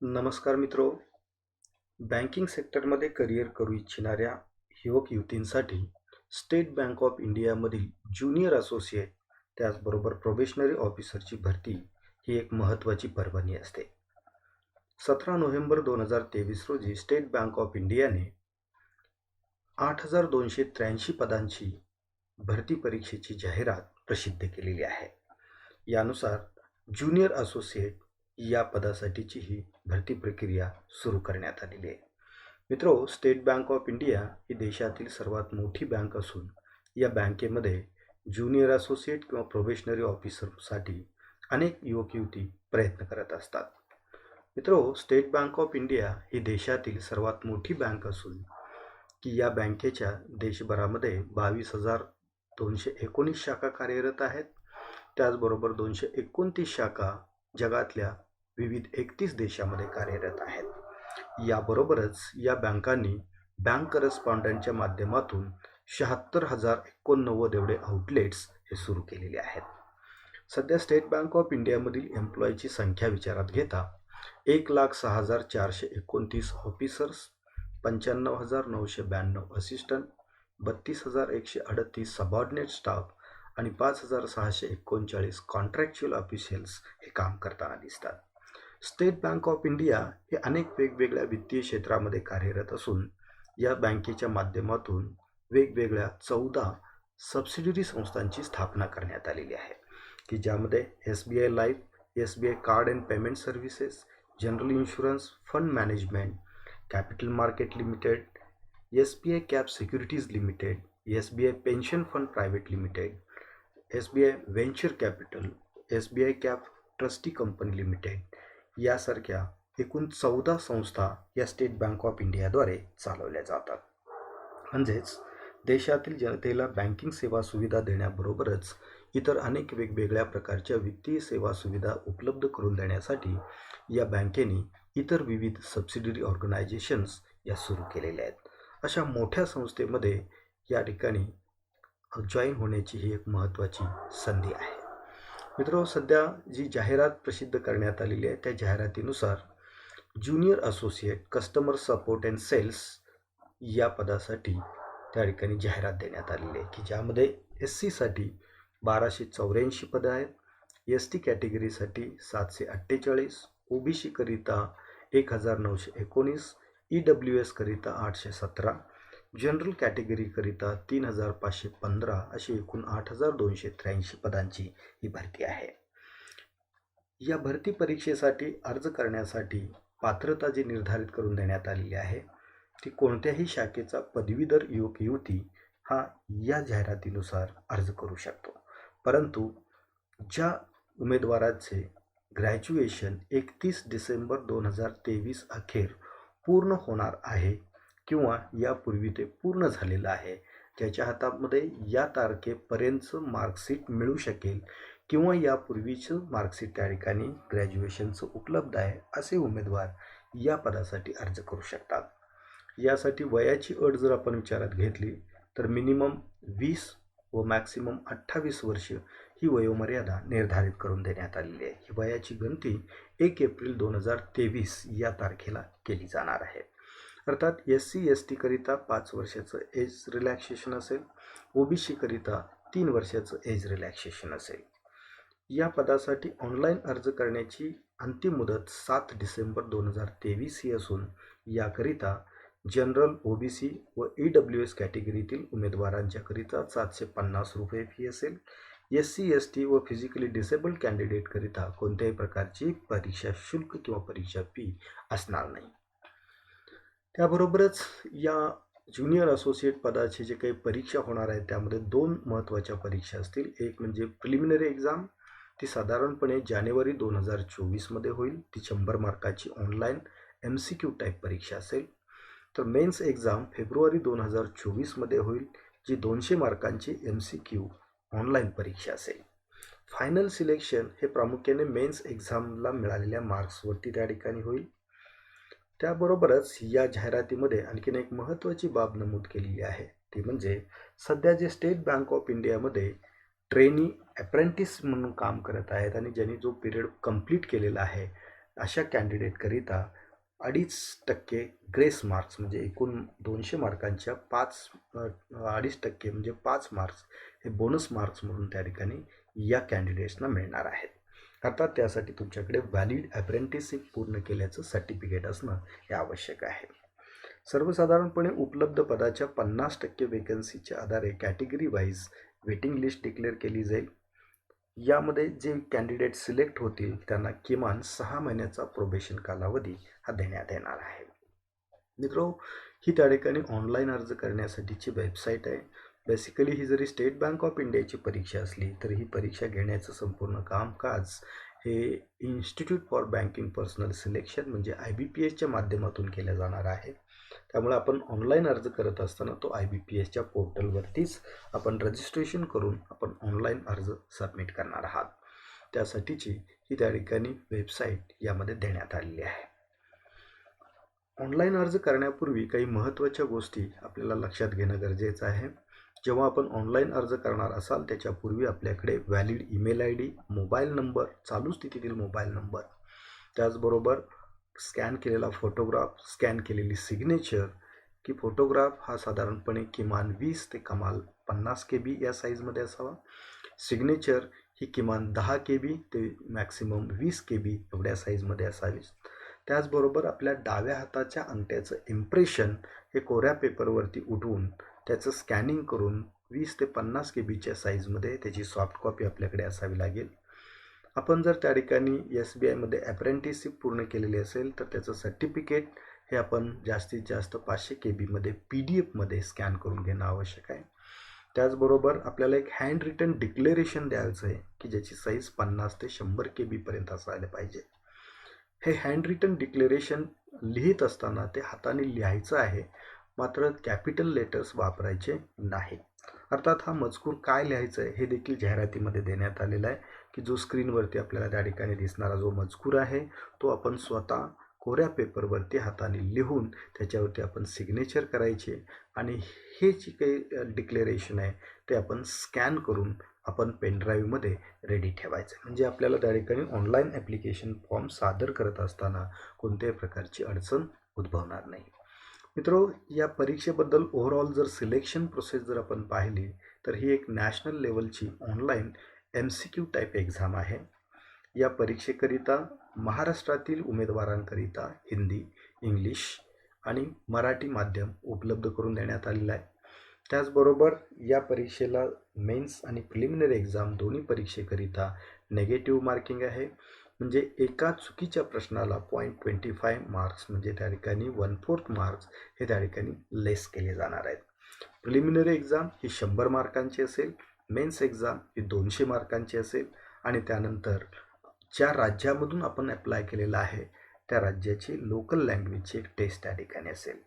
नमस्कार मित्रो. बँकिंग सेक्टरमध्ये करिअर करू इच्छिणाऱ्या युवक-युवतींसाठी स्टेट बँक ऑफ इंडियामधील ज्युनियर असोसिएट त्याचबरोबर प्रोबेशनरी ऑफिसरची भरती ही एक महत्त्वाची पर्वणी असते. 17 नोव्हेंबर 2023 रोजी स्टेट बँक ऑफ इंडियाने 8,283 पदांची भरती परीक्षेची जाहिरात प्रसिद्ध केलेली आहे. यानुसार ज्युनियर असोसिएट या पदासाठीची ही भरती प्रक्रिया सुरू करण्यात आलेली आहे. मित्रो, स्टेट बँक ऑफ इंडिया ही देशातील सर्वात मोठी बँक असून या बँकेमध्ये ज्युनियर असोसिएट किंवा प्रोबेशनरी ऑफिसरसाठी अनेक युवक-युवती प्रयत्न करत असतात. मित्रो, स्टेट बँक ऑफ इंडिया ही देशातील सर्वात मोठी बँक असून की या बँकेच्या देशभरामध्ये 22,219 शाखा कार्यरत आहेत. त्याचबरोबर 229 शाखा जगातल्या विविध 31 देशामध्ये कार्यरत आहेत. याबरोबरच या बँकांनी बँक करस्पॉन्डंटच्या माध्यमातून 76,089 एवढे आउटलेट्स हे सुरू केलेले आहेत. सध्या स्टेट बँक ऑफ इंडियामधील एम्प्लॉईची संख्या विचारात घेता 1,06,429 ऑफिसर्स, 95,992 असिस्टंट, 32,138 सबऑर्डिनेट स्टाफ आणि 5,639 कॉन्ट्रॅक्च्युअल ऑफिशियल्स हे काम करताना दिसतात. स्टेट बँक ऑफ इंडिया हे अनेक वेगवेगळ्या वित्तीय क्षेत्रामध्ये कार्यरत असून या बँकेच्या माध्यमातून वेगवेगळ्या 14 सबसिडियरी संस्थांची स्थापना करण्यात आलेली आहे की ज्यामध्ये SBI life, SBI card and payment services, general insurance, fund management, capital market limited, SBI cap securities limited, SBI pension fund private limited, SBI venture capital, SBI cap trustee company limited यासारख्या एकूण 14 संस्था या state bank of इंडियाद्वारे चालवल्या जातात. म्हणजेच देशातील जनतेला बँकिंग सेवा सुविधा देण्याबरोबरच इतर अनेक वेगवेगळ्या प्रकारच्या वित्तीय सेवा सुविधा उपलब्ध करून देण्यासाठी या बँकेने इतर विविध सबसिडियरी ऑर्गनायझेशन्स या सुरू केलेल्या आहेत. अशा मोठ्या संस्थेमध्ये या ठिकाणी जॉईन होण्याची ही एक महत्त्वाची संधी आहे. मित्रो, सध्या जी जाहिरात प्रसिद्ध करण्यात आलेली आहे त्या जाहिरातीनुसार junior associate customer support and sales या पदासाठी त्या ठिकाणी जाहिरात देण्यात आलेली आहे की ज्यामध्ये SCसाठी 1,284 पदं आहेत, ST कॅटेगरीसाठी 748, OBC करिता 1,919, EWS करिता 817, जनरल कॅटेगरीकरिता 3,515 अशी एकूण 8,283 पदांची ही भरती आहे. या भरती परीक्षेसाठी अर्ज करण्यासाठी पात्रता जी निर्धारित करून देण्यात आलेली आहे ती कोणत्याही शाखेचा पदवीधर युवक-युवती हा या जाहिरातीनुसार अर्ज करू शकतो. परंतु ज्या उमेदवाराचे ग्रॅज्युएशन 31 डिसेंबर 2023 अखेर पूर्ण होणार आहे किंवा यापूर्वी ते पूर्ण झालेलं आहे, ज्याच्या हातामध्ये या तारखेपर्यंतचं मार्कशीट मिळू शकेल किंवा यापूर्वीचं मार्कशीट त्या ठिकाणी ग्रॅज्युएशनचं उपलब्ध आहे, असे उमेदवार या पदासाठी अर्ज करू शकतात. यासाठी वयाची अट जर आपण विचारात घेतली तर मिनिमम 20 व मॅक्सिमम 28 वर्ष ही वयोमर्यादा निर्धारित करून देण्यात आलेली आहे. ही वयाची गणती 1 एप्रिल 2023 या तारखेला केली जाणार आहे. अर्थात SC/ST करिता 5 वर्षाचं एज रिलॅक्सेशन असेल, OBC करिता 3 वर्षाचं एज रिलॅक्सेशन असेल. या पदासाठी ऑनलाईन अर्ज करण्याची अंतिम मुदत 7 डिसेंबर 2023 ही असून याकरिता जनरल, OBC व EWS कॅटेगरीतील उमेदवारांच्याकरिता 750 रुपये फी असेल. SC/ST व फिजिकली डिसेबल्ड कॅन्डिडेटकरिता कोणत्याही प्रकारची परीक्षा शुल्क किंवा परीक्षा फी असणार नाही. त्याबरोबरच या ज्युनियर असोसिएट पदाची जे काही परीक्षा होणार आहे त्यामध्ये 2 महत्त्वाच्या परीक्षा असतील. एक म्हणजे प्रिलिमिनरी एक्झाम, ती साधारणपणे जानेवारी 2024 मध्ये होईल. ती 100 मार्काची ऑनलाईन MCQ टाईप परीक्षा असेल. तर मेन्स एक्झाम फेब्रुवारी 2024 मध्ये होईल, जी 200 मार्कांची MCQ ऑनलाईन परीक्षा असेल. फायनल सिलेक्शन हे प्रामुख्याने मेन्स एक्झामला मिळालेल्या मार्क्सवरती त्या ठिकाणी होईल. त्याबरोबरच या जाहिरातीमध्ये आणखीन एक महत्त्वाची बाब नमूद केलेली आहे ती म्हणजे सध्या जे स्टेट बँक ऑफ इंडियामध्ये ट्रेनी अप्रेंटिस म्हणून काम करत आहेत आणि ज्यांनी जो पिरियड कंप्लीट केलेला आहे अशा कॅन्डिडेटकरिता 2.5% ग्रेस मार्क्स म्हणजे एकूण 200 मार्कांच्या 2.5% म्हणजे 5 मार्क्स हे बोनस मार्क्स म्हणून त्या ठिकाणी या कॅन्डिडेट्सना मिळणार आहेत. अर्थात त्यासाठी तुमच्याकडे व्हॅलिड अप्रेंटिसशिप पूर्ण केल्याचं सर्टिफिकेट असणं हे आवश्यक आहे. सर्वसाधारणपणे उपलब्ध पदाच्या 50% वेकन्सीच्या आधारे category wise waiting list declare केली जाईल. यामध्ये जे कॅन्डिडेट सिलेक्ट होतील त्यांना किमान 6 महिन्याचा प्रोबेशन कालावधी हा देण्यात येणार आहे. मित्रो, ही त्या ठिकाणी ऑनलाईन अर्ज करण्यासाठीची वेबसाईट आहे. बेसिकली ही जरी स्टेट बँक ऑफ इंडियाची परीक्षा असली तरी ही परीक्षा घेण्याचं संपूर्ण कामकाज हे institute for banking personal selection म्हणजे IBPSच्या माध्यमातून केलं जाणार आहे. त्यामुळे आपण ऑनलाईन अर्ज करत असताना तो IBPSच्या पोर्टलवरतीच आपण रजिस्ट्रेशन करून आपण ऑनलाईन अर्ज सबमिट करणार आहात. त्यासाठीची ही त्या ठिकाणी वेबसाईट यामध्ये देण्यात आलेली आहे. ऑनलाईन अर्ज करण्यापूर्वी काही महत्त्वाच्या गोष्टी आपल्याला लक्षात घेणं गरजेचं आहे. जेव्हा आपण ऑनलाईन अर्ज करणार असाल त्याच्यापूर्वी आपल्याकडे valid email ID, mobile number, चालू स्थितीतील मोबाईल नंबर, त्याचबरोबर स्कॅन केलेला फोटोग्राफ, स्कॅन केलेली सिग्नेचर की फोटोग्राफ हा साधारणपणे किमान 20 ते कमाल 50 KB या साईजमध्ये असावा. सिग्नेचर ही किमान 10 KB ते मॅक्सिमम 20 KB एवढ्या साईजमध्ये असावी. त्याचबरोबर आपल्या डाव्या हाताच्या अंगठ्याचं इम्प्रेशन हे कोऱ्या पेपरवरती उठवून त्याचं स्कॅनिंग करून 20 ते 50 KBच्या साईजमध्ये त्याची सॉफ्ट कॉपी आपल्याकडे असावी लागेल. आपण जर त्या ठिकाणी SBIमध्ये अप्रेंटिसशिप पूर्ण केलेली असेल तर त्याचं सर्टिफिकेट हे आपण जास्तीत जास्त 500 KBमध्ये PDF स्कॅन करून घेणं आवश्यक आहे. त्याचबरोबर आपल्याला एक हँड रिटन डिक्लेरेशन द्यायचं आहे की ज्याची साईज 50 ते 100 KBपर्यंत असायला पाहिजे. हे हँड रिटन डिक्लेरेशन लिहित असताना ते हाताने लिहायचं आहे, मात्र कॅपिटल लेटर्स वापरायचे नाही. अर्थात हा मजकूर काय लिहायचं आहे हे देखील जाहिरातीमध्ये देण्यात आलेलं आहे की जो स्क्रीनवरती आपल्याला त्या ठिकाणी दिसणारा जो मजकूर आहे तो आपण स्वतः कोऱ्या पेपरवरती हाताने लिहून त्याच्यावरती आपण सिग्नेचर करायचे आणि हे जे काही डिक्लेरेशन आहे ते आपण स्कॅन करून आपण पेनड्राईव्हमध्ये रेडी ठेवायचं. म्हणजे आपल्याला त्या ठिकाणी ऑनलाईन ॲप्लिकेशन फॉर्म सादर करत असताना कोणत्याही प्रकारची अडचण उद्भवणार नाही. मित्रो, या परीक्षेबद्दल ओव्हरऑल जर सिलेक्शन प्रोसेस जर आपण पाहिली तर ही एक नॅशनल लेवलची ऑनलाईन MCQ टाईप एक्झाम आहे. या परीक्षेकरिता महाराष्ट्रातील उमेदवारांकरिता हिंदी, इंग्लिश आणि मराठी माध्यम उपलब्ध करून देण्यात आलेलं आहे. त्याचबरोबर या परीक्षेला मेन्स आणि प्रिलिमिनरी एक्झाम दोन्ही परीक्षेकरिता नेगेटिव्ह मार्किंग आहे. म्हणजे एका चुकीच्या प्रश्नाला 0.25 मार्क्स म्हणजे त्या ठिकाणी 1/4 मार्क्स हे त्या ठिकाणी लेस केले जाणार आहेत. प्रिलिमिनरी एक्झाम ही 100 मार्कांची असेल, मेन्स एक्झाम ही 200 मार्कांची असेल आणि त्यानंतर ज्या राज्यामधून आपण अप्लाय केलेला आहे त्या राज्याची लोकल लँग्वेजची एक टेस्ट त्या ठिकाणी असेल.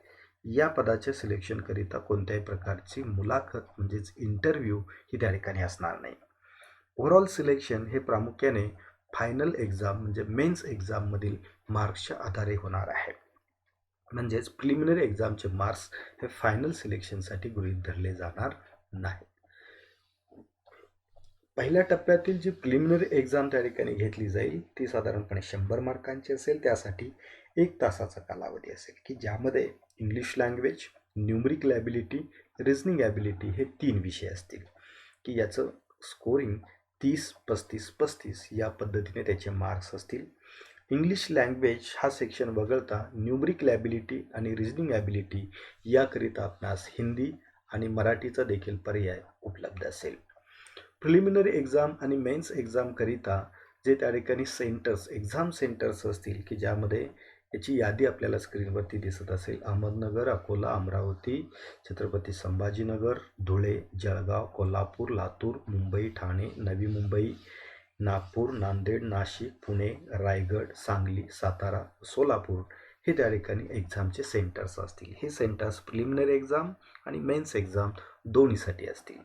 या पदाच्या सिलेक्शनकरिता कोणत्याही प्रकारची मुलाखत म्हणजेच इंटरव्ह्यू ही त्या ठिकाणी असणार नाही. ओव्हरऑल सिलेक्शन हे प्रामुख्याने फायनल एक्झाम म्हणजे मेन्स एक्झाममधील मार्क्सच्या आधारे होणार आहे. म्हणजेच प्रिलिमिनरी एक्झामचे मार्क्स हे फायनल सिलेक्शनसाठी गृहीत धरले जाणार नाही. पहिल्या टप्प्यातील जी प्रिलिमिनरी एक्झाम त्या ठिकाणी घेतली जाईल ती साधारणपणे 100 मार्कांची असेल. त्यासाठी 1 तासाचा कालावधी असेल की ज्यामध्ये English language, numerical ability, reasoning ability हे 3 विषय असतील की याचं स्कोरिंग 30, 35, 35 या पद्धतीने त्याचे मार्क्स असतील. इंग्लिश लँग्वेज हा सेक्शन वगळता न्यूमरिकल ॲबिलिटी आणि रिझनिंग ॲबिलिटी याकरिता आपणास हिंदी आणि मराठीचा देखील पर्याय उपलब्ध असेल. प्रिलिमिनरी एक्झाम आणि मेन्स एक्झामकरिता जे त्या ठिकाणी सेंटर्स, एक्झाम सेंटर्स असतील की ज्यामध्ये याची यादी आपल्याला स्क्रीनवरती दिसत असेल. अहमदनगर, अकोला, अमरावती, छत्रपती संभाजीनगर, धुळे, जळगाव, कोल्हापूर, लातूर, मुंबई, ठाणे, नवी मुंबई, नागपूर, नांदेड, नाशिक, पुणे, रायगड, सांगली, सातारा, सोलापूर हे त्या ठिकाणी एक्झामचे सेंटर्स असतील. हे सेंटर्स प्रिलिमिनरी एक्झाम आणि मेन्स एक्झाम दोन्हीसाठी असतील.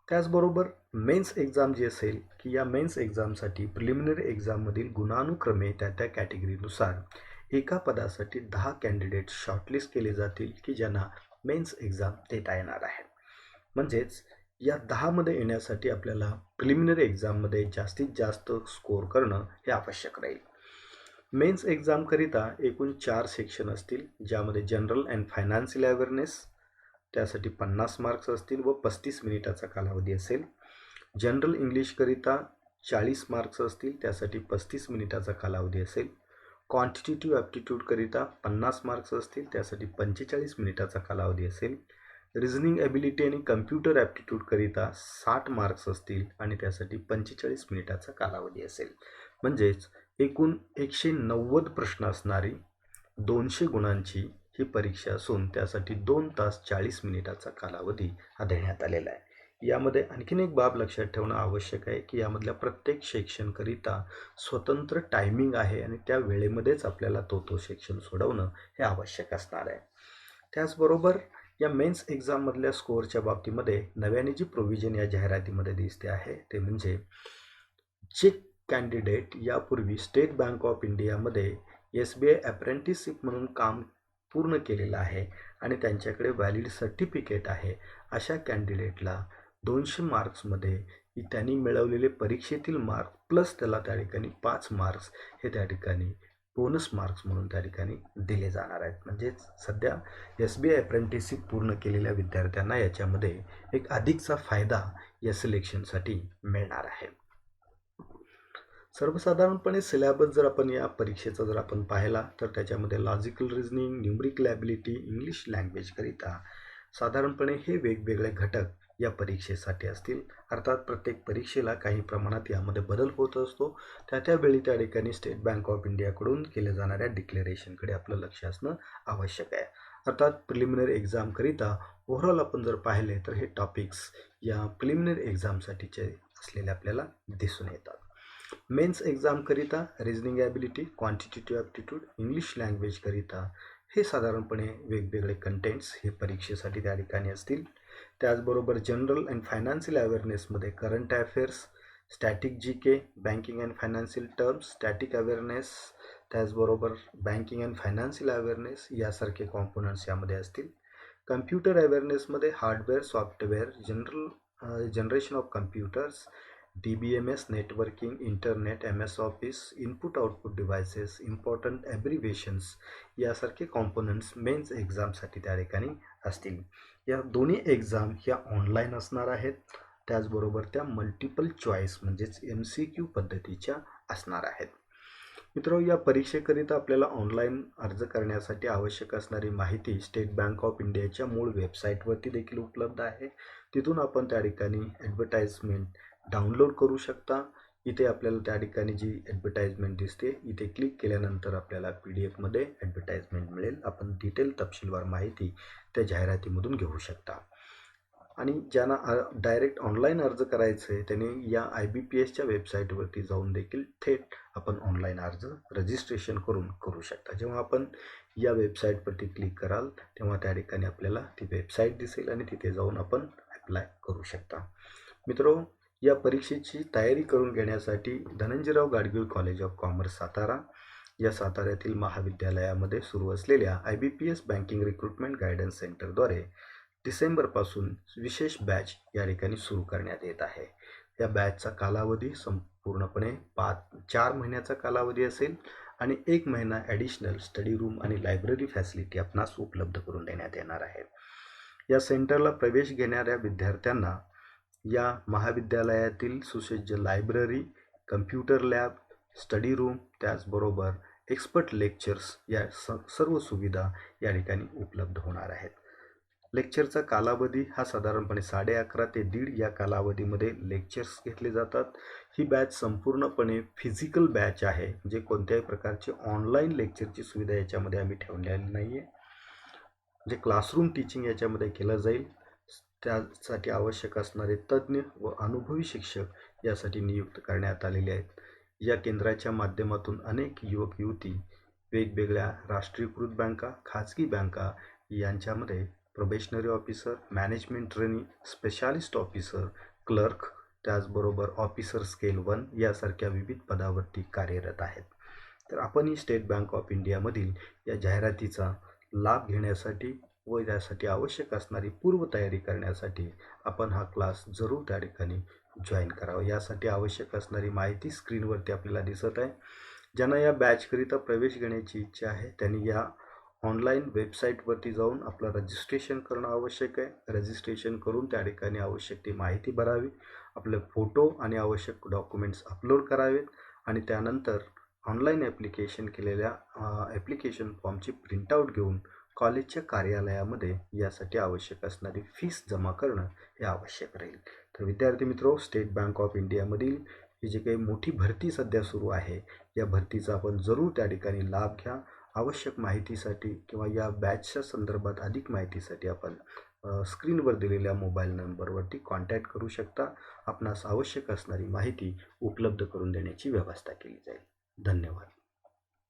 त्याचबरोबर मेन्स एक्झाम जी असेल की या मेन्स एक्झामसाठी प्रिलिमिनरी एक्झाममधील गुणानुक्रमे त्या कॅटेगरीनुसार एका पदासाठी 10 कॅन्डिडेट शॉर्टलिस्ट केले जातील की ज्यांना मेन्स एक्झाम देता येणार आहे. म्हणजेच या 10मध्ये येण्यासाठी आपल्याला प्रिलिमिनरी एक्झाममध्ये जास्तीत जास्त स्कोअर करणं हे आवश्यक राहील. मेन्स एक्झामकरिता एकूण 4 सेक्शन असतील, ज्यामध्ये जनरल अँड फायनान्शियल अवेअरनेस त्यासाठी 50 मार्क्स असतील व 35 मिनिटाचा कालावधी असेल. जनरल इंग्लिशकरिता 40 मार्क्स असतील, त्यासाठी 35 मिनिटाचा कालावधी असेल. क्वांटिटेटिव्ह ॲप्टिट्यूडकरिता 50 मार्क्स असतील, त्यासाठी 45 मिनिटाचा कालावधी असेल. रिझनिंग ॲबिलिटी आणि कम्प्युटर ॲप्टिट्यूडकरिता 60 मार्क्स असतील आणि त्यासाठी 45 मिनिटाचा कालावधी असेल. म्हणजेच एकूण 190 प्रश्न असणारी 200 गुणांची ही परीक्षा असून त्यासाठी 2 तास 40 मिनिटाचा कालावधी हा देण्यात आलेला आहे. यामध्ये आणखीन एक बाब लक्षात ठेवणं आवश्यक आहे की यामधल्या प्रत्येक सेक्शनकरिता स्वतंत्र टायमिंग आहे आणि त्या वेळेमध्येच आपल्याला तो सेक्शन सोडवणं हे आवश्यक असणार आहे. त्याचबरोबर या मेन्स एक्झाममधल्या स्कोअरच्या बाबतीमध्ये नव्याने जी प्रोव्हिजन या जाहिरातीमध्ये दिसते आहे ते म्हणजे जे कॅन्डिडेट यापूर्वी स्टेट बँक ऑफ इंडियामध्ये SBI अप्रेंटिसशिप म्हणून काम पूर्ण केलेलं आहे आणि त्यांच्याकडे व्हॅलिड सर्टिफिकेट आहे, अशा कॅन्डिडेटला 200 मार्क्समध्ये त्यांनी मिळवलेले परीक्षेतील मार्क प्लस त्याला त्या ठिकाणी 5 मार्क्स हे त्या ठिकाणी बोनस मार्क्स म्हणून त्या ठिकाणी दिले जाणार आहेत. म्हणजेच सध्या SBI अप्रेंटिसशिप पूर्ण केलेल्या विद्यार्थ्यांना याच्यामध्ये एक अधिकचा फायदा या सिलेक्शनसाठी मिळणार आहे. सर्वसाधारणपणे सिलेबस जर आपण या परीक्षेचा जर आपण पाहिला तर त्याच्यामध्ये logical reasoning, numerical ability, English लँग्वेजकरिता साधारणपणे हे वेगवेगळे घटक या परीक्षेसाठी असतील. अर्थात प्रत्येक परीक्षेला काही प्रमाणात यामध्ये बदल होत असतो. त्यावेळी त्या ठिकाणी स्टेट बँक ऑफ इंडियाकडून केल्या जाणाऱ्या डिक्लेरेशनकडे आपलं लक्ष असणं आवश्यक आहे. अर्थात प्रिलिमिनरी एक्झामकरिता ओव्हरऑल आपण जर पाहिले तर हे टॉपिक्स या प्रिलिमिनरी एक्झामसाठीचे असलेले आपल्याला दिसून येतात. मेन्स एक्झामकरिता reasoning ability, quantitative aptitude, English लँग्वेजकरिता हे साधारणपणे वेगवेगळे कंटेंट्स हे परीक्षेसाठी त्या ठिकाणी असतील. त्याचबरोबर जनरल अँड फायनान्शियल अवेअरनेसमध्ये current affairs, static GK, banking and financial terms, static awareness, त्याचबरोबर बँकिंग अँड फायनान्शियल अवेअरनेस यासारखे कॉम्पोनंट्स यामध्ये असतील. कम्प्युटर अवेअरनेसमध्ये hardware, software, generation of computers, DBMS, networking, internet, MS office, input output devices, important abbreviations यासारखे components men's एक्झामसाठी त्या ठिकाणी असतील. या दोन्ही एक्झाम ह्या ऑनलाईन असणार आहेत. त्याचबरोबर त्या मल्टिपल चॉईस म्हणजेच MCQ पद्धतीच्या असणार आहेत. मित्रांनो, या परीक्षेकरिता आपल्याला ऑनलाईन अर्ज करण्यासाठी आवश्यक असणारी माहिती स्टेट बँक ऑफ इंडियाच्या मूळ वेबसाईटवरती देखील उपलब्ध आहे. तिथून आपण त्या ठिकाणी ॲडव्हर्टाइजमेंट डाउनलोड करू शकता. इथे आपल्याला त्या ठिकाणी जी ॲडव्हर्टाइजमेंट दिसते इथे क्लिक केल्यानंतर आपल्याला PDF मध्ये ॲडव्हर्टाइजमेंट मिळेल. आपण डिटेल तपशीलवार माहिती त्या जाहिरातीमधून घेऊ शकता. आणि ज्यांना डायरेक्ट ऑनलाईन अर्ज करायचं आहे त्यांनी या IBPSच्या वेबसाईटवरती जाऊन देखील थेट आपण ऑनलाईन अर्ज रजिस्ट्रेशन करू शकता. जेव्हा आपण या वेबसाईटवरती क्लिक कराल तेव्हा त्या ठिकाणी आपल्याला ती वेबसाईट दिसेल आणि तिथे जाऊन आपण अप्लाय करू शकता. मित्रांनो, या परीक्षेची तयारी करून घेण्यासाठी Dhananjayrao Gadgil college of commerce Satara या साताऱ्यातील महाविद्यालयामध्ये सुरू असलेल्या IBPS बँकिंग रिक्रुटमेंट गायडन्स सेंटरद्वारे डिसेंबरपासून विशेष बॅच या ठिकाणी सुरू करण्यात येत आहे. या बॅचचा कालावधी संपूर्णपणे 4 महिन्याचा कालावधी असेल आणि 1 महिना ॲडिशनल स्टडी रूम आणि लायब्ररी फॅसिलिटी आपणास उपलब्ध करून देण्यात येणार आहे. या सेंटरला प्रवेश घेणाऱ्या विद्यार्थ्यांना या महाविद्यालयातील सुसज्ज library, computer lab, study room, त्याचबरोबर एक्सपर्ट लेक्चर्स या सर्व सुविधा या ठिकाणी उपलब्ध होणार आहेत. लेक्चरचा कालावधी हा साधारणपणे 11:30 ते 1:30 या कालावधीमध्ये लेक्चर्स घेतले जातात. ही बॅच संपूर्णपणे फिजिकल बॅच आहे, म्हणजे कोणत्याही प्रकारची ऑनलाईन लेक्चरची सुविधा याच्यामध्ये आम्ही ठेवलेली नाही आहे. म्हणजे क्लासरूम टीचिंग याच्यामध्ये केलं जाईल. त्यासाठी आवश्यक असणारे तज्ज्ञ व अनुभवी शिक्षक यासाठी नियुक्त करण्यात आलेले आहेत. या केंद्राच्या माध्यमातून अनेक युवक युवती वेगवेगळ्या राष्ट्रीयकृत बँका, खाजगी बँका यांच्यामध्ये probationary officer, management trainee, specialist officer, clerk, त्याचबरोबर ऑफिसर स्केल 1 यासारख्या विविध पदावरती कार्यरत आहेत. तर आपणही स्टेट बँक ऑफ इंडियामधील या जाहिरातीचा लाभ घेण्यासाठी व यासाठी आवश्यक असणारी पूर्वतयारी करण्यासाठी आपण हा क्लास जरूर त्या ठिकाणी जॉईन करावा. यासाठी आवश्यक असणारी माहिती स्क्रीनवरती आपल्याला दिसत आहे. ज्यांना या बॅचकरिता प्रवेश घेण्याची इच्छा आहे त्यांनी या ऑनलाईन वेबसाईटवरती जाऊन आपलं रजिस्ट्रेशन करणं आवश्यक आहे. रजिस्ट्रेशन करून त्या ठिकाणी आवश्यक ती माहिती भरावी, आपले फोटो आणि आवश्यक डॉक्युमेंट्स अपलोड करावेत आणि त्यानंतर ऑनलाईन ॲप्लिकेशन केलेल्या ॲप्लिकेशन फॉर्मची प्रिंटआउट घेऊन कॉलेजच्या कार्यालयामध्ये यासाठी आवश्यक असणारी फीस जमा करणं हे आवश्यक राहील. तर विद्यार्थी मित्रो, स्टेट बँक ऑफ इंडियामधील ही जी काही मोठी भरती सध्या सुरू आहे, या भरतीचा आपण जरूर त्या ठिकाणी लाभ घ्या. आवश्यक माहितीसाठी किंवा या बॅचच्या संदर्भात अधिक माहितीसाठी आपण स्क्रीनवर दिलेल्या मोबाईल नंबरवरती कॉन्टॅक्ट करू शकता. आपणास आवश्यक असणारी माहिती उपलब्ध करून देण्याची व्यवस्था केली जाईल. धन्यवाद.